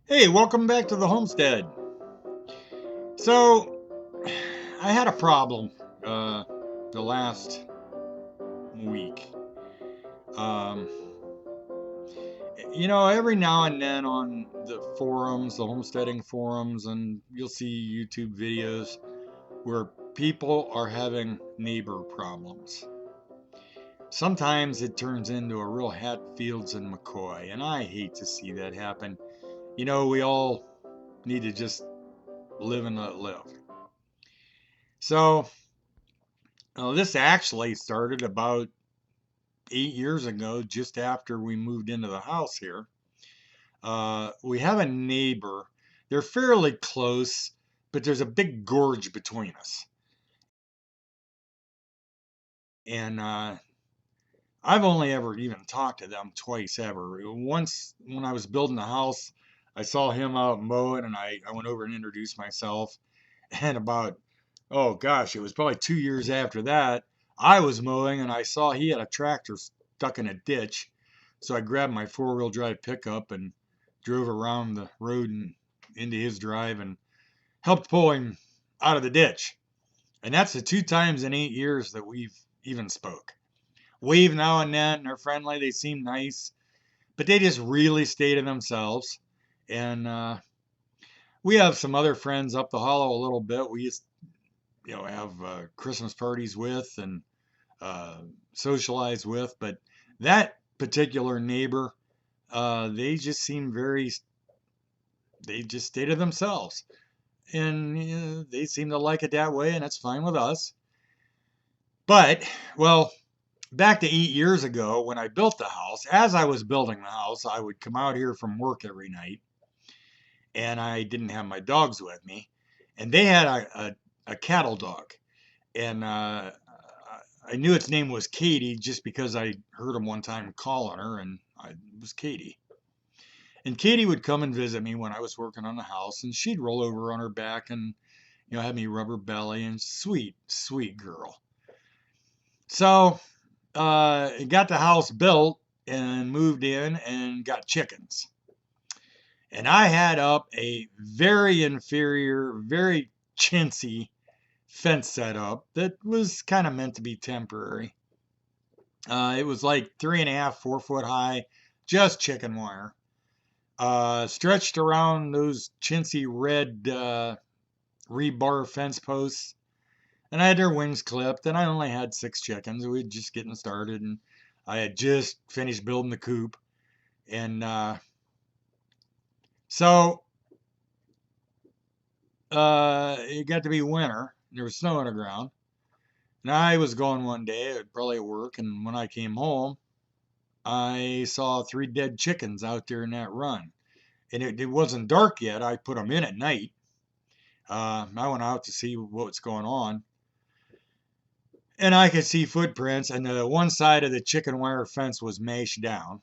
Hey, welcome back to the homestead. So, I had a problem the last week. Um, every now and then on the forums, the homesteading forums, and you'll see YouTube videos where people are having neighbor problems. Sometimes it turns into a real Hatfields and McCoy, and I hate to see that happen. We all need to just live and let live. So, this actually started about 8 years ago, just after we moved into the house here. We have a neighbor. They're fairly close, but there's a big gorge between us. And I've only ever even talked to them twice ever. Once when I was building the house, I saw him out mowing and I went over and introduced myself. And about, oh gosh, it was probably 2 years after that, I was mowing and I saw he had a tractor stuck in a ditch. So I grabbed my four-wheel drive pickup and drove around the road and into his drive and helped pull him out of the ditch. And that's the 2 times in 8 years that we've even spoke. Wave now and then, they're friendly, they seem nice, but they just really stay to themselves. And we have some other friends up the hollow a little bit. We used, have Christmas parties with and uh, socialize with, but that particular neighbor, they just seem they just stay to themselves. And they seem to like it that way, and that's fine with us. But, well, back to 8 years ago when I built the house, as I was building the house, I would come out here from work every night, and I didn't have my dogs with me. And they had a cattle dog. And I knew its name was Katie just because I heard him one time calling her, and it was Katie. And Katie would come and visit me when I was working on the house, and she'd roll over on her back and have me rub her belly, and sweet, sweet girl. So got the house built and moved in and got chickens. And I had up a very inferior, very chintzy fence set up that was kind of meant to be temporary. It was like 3.5, 4 foot high, just chicken wire. Stretched around those chintzy red rebar fence posts. And I had their wings clipped, and I only had 6 chickens. We were just getting started, and I had just finished building the coop. And so it got to be winter. There was snow on the ground. And I was going one day, probably at work, and when I came home, I saw 3 dead chickens out there in that run. And it wasn't dark yet. I put them in at night. I went out to see what's going on. And I could see footprints, and the one side of the chicken wire fence was mashed down.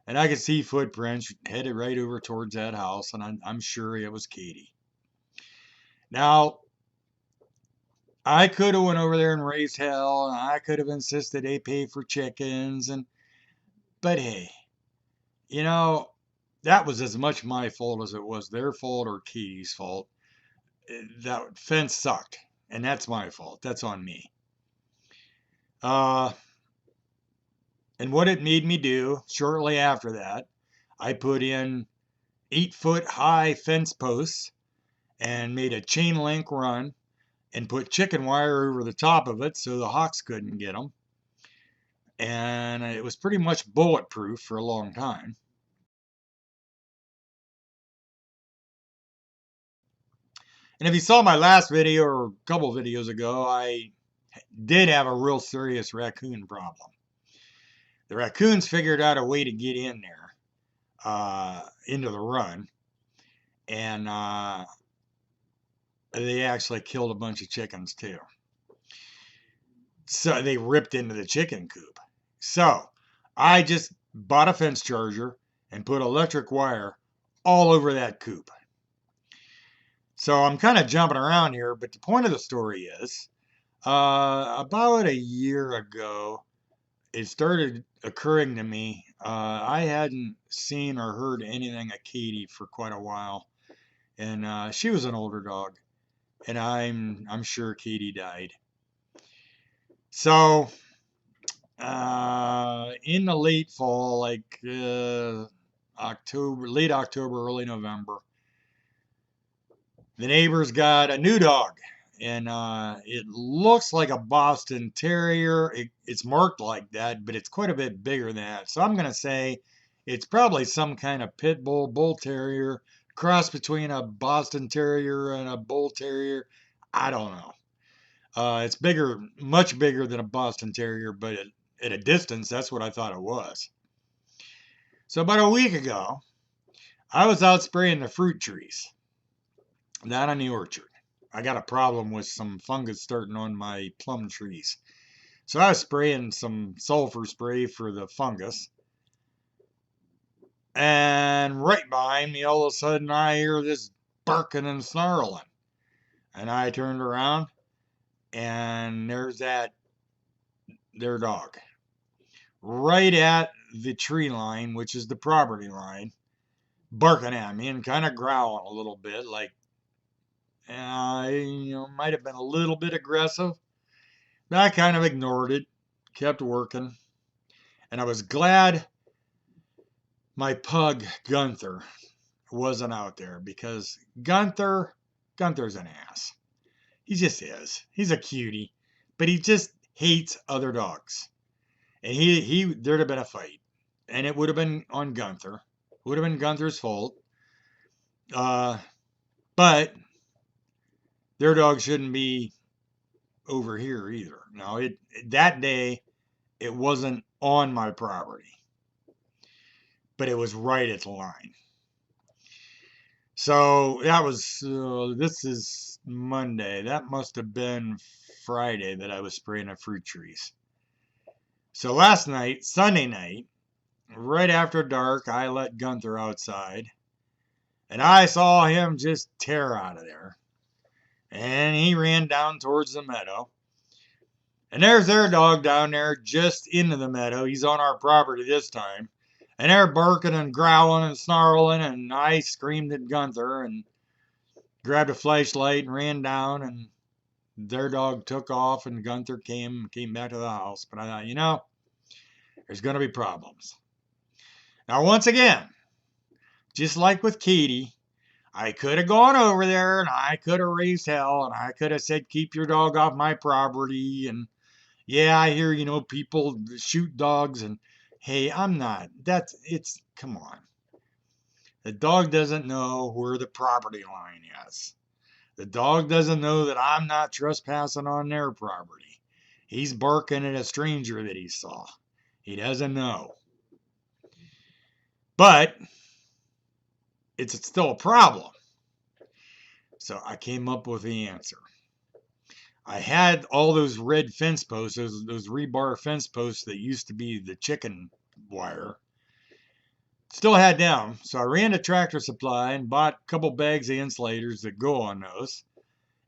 And I could see footprints headed right over towards that house, and I'm sure it was Katie. Now, I could have went over there and raised hell, and I could have insisted they pay for chickens, but hey, you know, that was as much my fault as it was their fault or Katie's fault. That fence sucked, and that's my fault. That's on me. Uh, and what it made me do shortly after that, I put in 8 foot high fence posts and made a chain link run and put chicken wire over the top of it so the hawks couldn't get them. And it was pretty much bulletproof for a long time. And if you saw my last video or a couple videos ago, I did have a real serious raccoon problem. The raccoons figured out a way to get in there, into the run, and they actually killed a bunch of chickens too. So they ripped into the chicken coop. So I just bought a fence charger and put electric wire all over that coop. So I'm kind of jumping around here, but the point of the story is about a year ago, it started occurring to me I hadn't seen or heard anything of Katie for quite a while, and she was an older dog, and I'm sure Katie died. So in the late fall, like October, late October, early November, the neighbors got a new dog, and it looks like a Boston Terrier. It's marked like that, but it's quite a bit bigger than that. So I'm gonna say it's probably some kind of pit bull terrier cross between a Boston Terrier and a Bull Terrier. I don't know. It's bigger, much bigger than a Boston Terrier, but at a distance, that's what I thought it was. So about a week ago, I was out spraying the fruit trees down in the orchard. I got a problem with some fungus starting on my plum trees. So I was spraying some sulfur spray for the fungus. And right behind me, all of a sudden, I hear this barking and snarling. And I turned around, and there's their dog right at the tree line, which is the property line, barking at me and kind of growling a little bit, like, might have been a little bit aggressive. But I kind of ignored it, kept working, and I was glad my pug Gunther wasn't out there because Gunther's an ass. He just is. He's a cutie, but he just hates other dogs. And there'd have been a fight, and it would have been on Gunther. It would have been Gunther's fault. But their dog shouldn't be over here either. No, that day it wasn't on my property, but it was right at the line. So that was this is Monday. That must have been Friday that I was spraying the fruit trees. So last night, Sunday night, right after dark, I let Gunther outside, and I saw him just tear out of there. And he ran down towards the meadow. And there's their dog down there just into the meadow. He's on our property this time. And they're barking and growling and snarling. And I screamed at Gunther and grabbed a flashlight and ran down. And their dog took off and Gunther came back to the house. But I thought, there's going to be problems. Now, once again, just like with Katie, I could have gone over there and I could have raised hell and I could have said, keep your dog off my property. And yeah, I hear, people shoot dogs and hey, I'm not. Come on. The dog doesn't know where the property line is. The dog doesn't know that I'm not trespassing on their property. He's barking at a stranger that he saw. He doesn't know. But it's still a problem. So I came up with the answer. I had all those red fence posts, those rebar fence posts that used to be the chicken wire. Still had them, so I ran to Tractor Supply and bought a couple bags of insulators that go on those.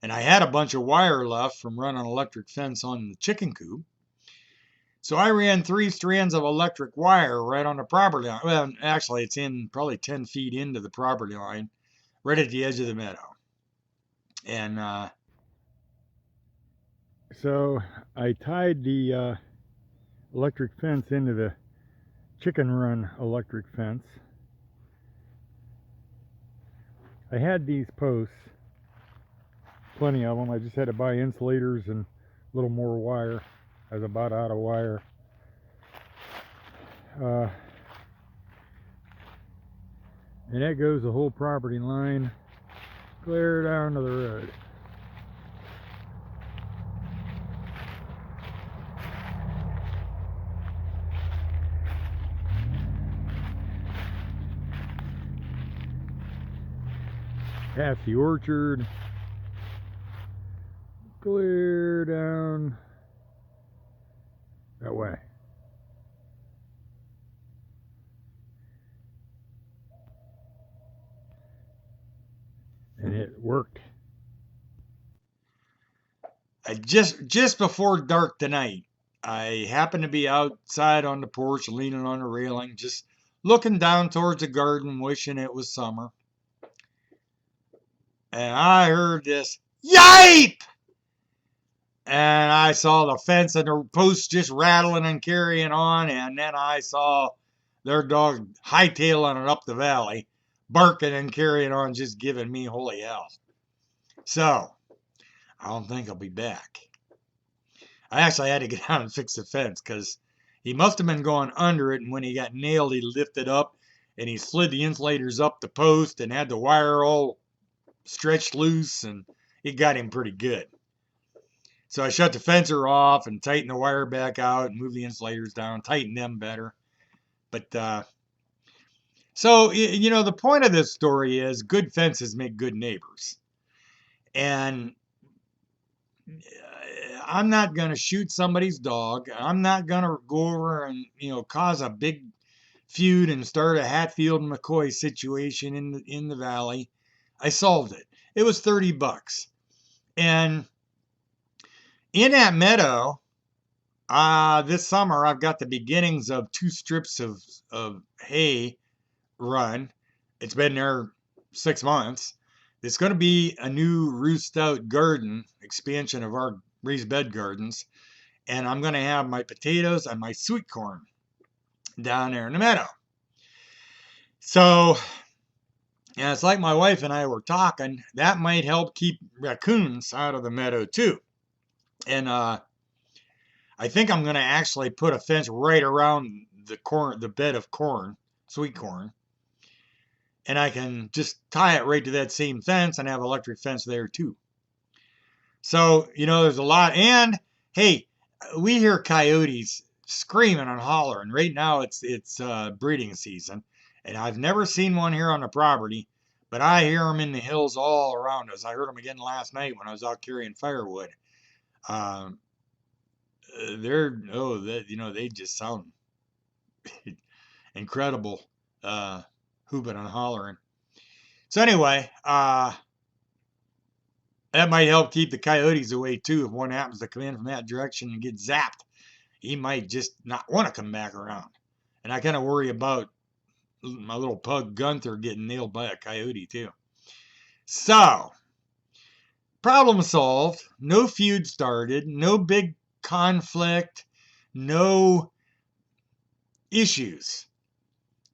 And I had a bunch of wire left from running electric fence on the chicken coop. So I ran 3 strands of electric wire right on the property line. Well, actually, it's in probably 10 feet into the property line, right at the edge of the meadow. And so I tied the electric fence into the chicken run electric fence. I had these posts, plenty of them. I just had to buy insulators and a little more wire. I was about out of wire. And that goes the whole property line clear down to the road. Past the orchard, clear down that way. And it worked. Just before dark tonight, I happened to be outside on the porch, leaning on the railing, just looking down towards the garden, wishing it was summer. And I heard this yipe! And I saw the fence and the posts just rattling and carrying on. And then I saw their dog hightailing it up the valley, barking and carrying on, just giving me holy hell. So, I don't think I'll be back. I actually had to get out and fix the fence because he must have been going under it. And when he got nailed, he lifted up and he slid the insulators up the post and had the wire all stretched loose. And it got him pretty good. So I shut the fencer off and tightened the wire back out and moved the insulators down, tightened them better. But, so, you know, the point of this story is good fences make good neighbors. And I'm not going to shoot somebody's dog. I'm not going to go over and, you know, cause a big feud and start a Hatfield and McCoy situation in the valley. I solved it. It was $30. And in that meadow, this summer, I've got the beginnings of 2 strips of hay run. It's been there 6 months. It's going to be a new roost out garden, expansion of our raised bed gardens. And I'm going to have my potatoes and my sweet corn down there in the meadow. So, yeah, it's like my wife and I were talking. That might help keep raccoons out of the meadow too. And I think I'm going to actually put a fence right around the bed of corn, sweet corn. And I can just tie it right to that same fence and have electric fence there too. So, you know, there's a lot. And hey, we hear coyotes screaming and hollering. Right now it's breeding season. And I've never seen one here on the property, but I hear them in the hills all around us. I heard them again last night when I was out carrying firewood. They just sound incredible, hooping and hollering. So anyway, that might help keep the coyotes away too. If one happens to come in from that direction and get zapped, he might just not want to come back around. And I kind of worry about my little pug Gunther getting nailed by a coyote too. So, problem solved. No feud started. No big conflict. No issues.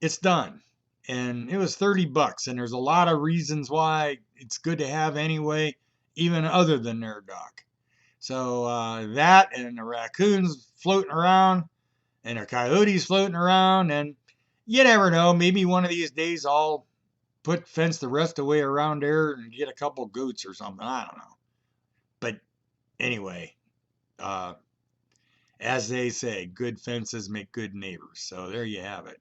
It's done. And it was $30. And there's a lot of reasons why it's good to have anyway, even other than their dog. So that and the raccoons floating around and the coyotes floating around. And you never know. Maybe one of these days I'll fence the rest of the way around there and get a couple goats or something. I don't know. But anyway, as they say, good fences make good neighbors. So there you have it.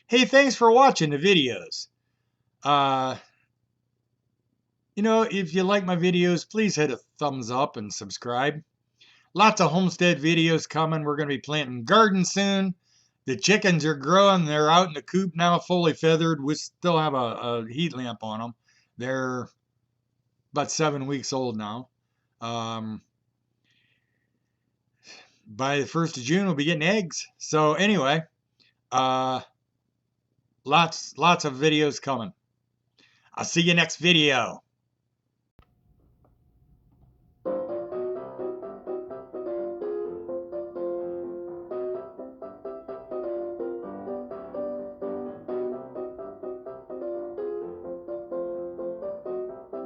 Hey, thanks for watching the videos. You know, if you like my videos, please hit a thumbs up and subscribe. Lots of homestead videos coming. We're going to be planting gardens soon. The chickens are growing. They're out in the coop now, fully feathered. We still have a heat lamp on them. They're about 7 weeks old now. By the 1st of June, we'll be getting eggs. So anyway, lots of videos coming. I'll see you next video.